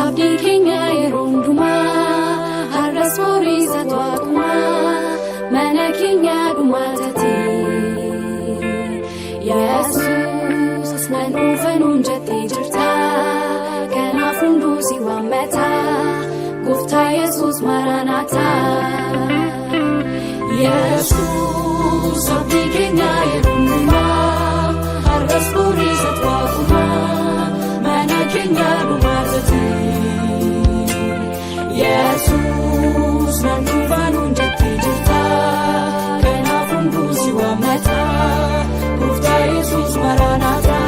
abdii keenya yeroo hundumaa har'as boris atwaaquma mana keenya dhumaatati Yesuus nan dhuunfanuun jettee jirta kanaaf hunduu si waammata Gooftaa Yesuus Maranatha Yesuus abdii keenya yeroo hundumaa har'as boris atwaaquma mana keenya dhumaatati Yesuus nan dhuunfanuun jettee jirta kanaaf hunduu si waammata Gooftaa Yesuus Maranatha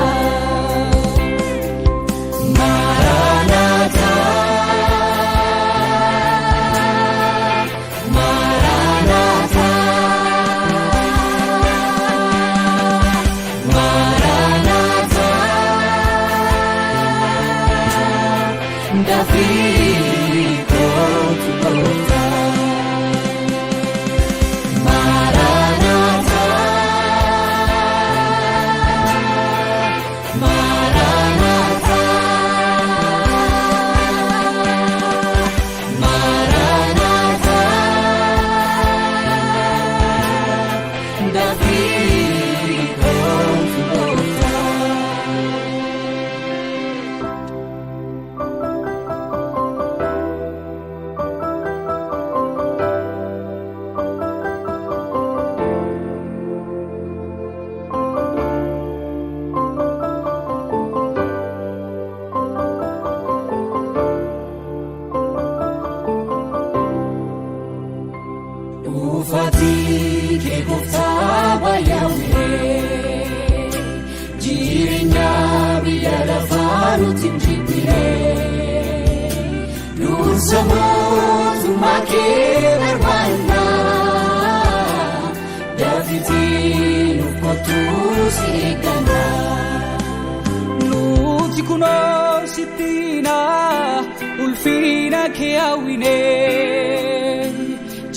Maranatha Maranatha Maranatha Dafii kootu Gooftaa Maranatha Maranatha Maranatha Dafii kootu Gooftaa Ufati ke Gooftaa baay'ee jireenya biyya lafaa nuti jibbiiree dursa mootummaa kee barbaanna dafii nuuf kottu si eegganna nuti kunoo sittiina ulfina kee hawwinee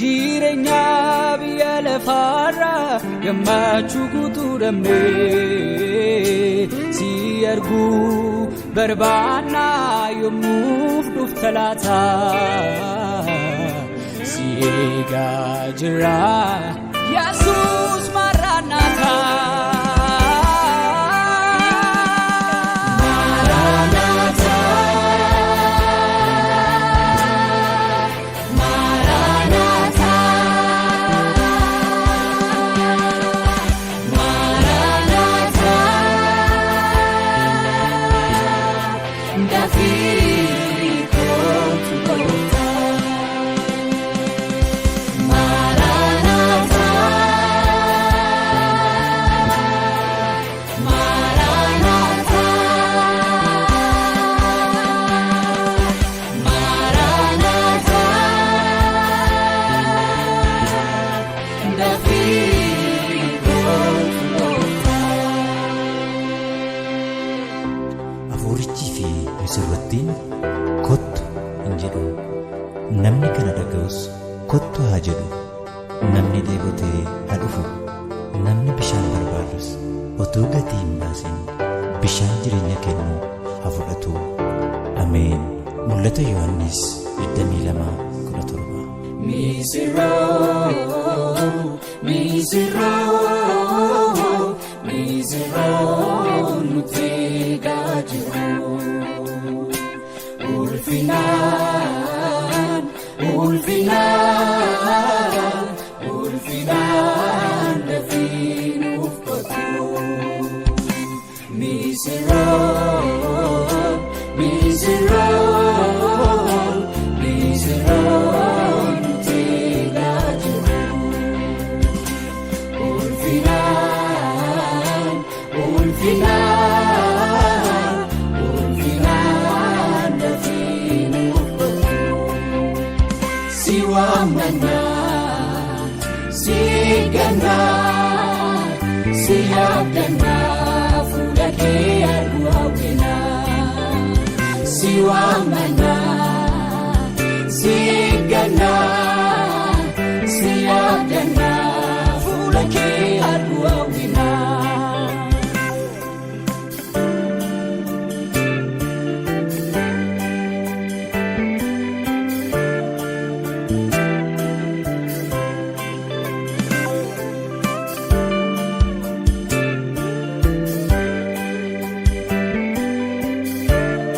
jireenya biyya lafaarraa gammachuu guutuu dhabnee si arguu barbaanna yommuuf dhufta laata si eegaa jira Yesuus Maranatha Dafii kootu Gooftaa Maranatha Maranatha Maranatha Dafii kootu Gooftaa Afuurichi fi misirrattiin kottu hin jedhu namni kana dhaga'us kottu haa jedhu namni dheebotee haa dhufu namni bishaan barbaadus utuu gatii hin baasin bishaan jireenya kennu haa fudhatu Ameen. Mul'ata Yohannis 22:17 Misirroo nuti eegaa jiru ulfinaan dafii nuuf kottu Misirroo nuti eegaa jiru ulfinaan dafii nuuf kottu si waammanna si eegganna si yaaddanna fuula kee arguu hawwina si waammanna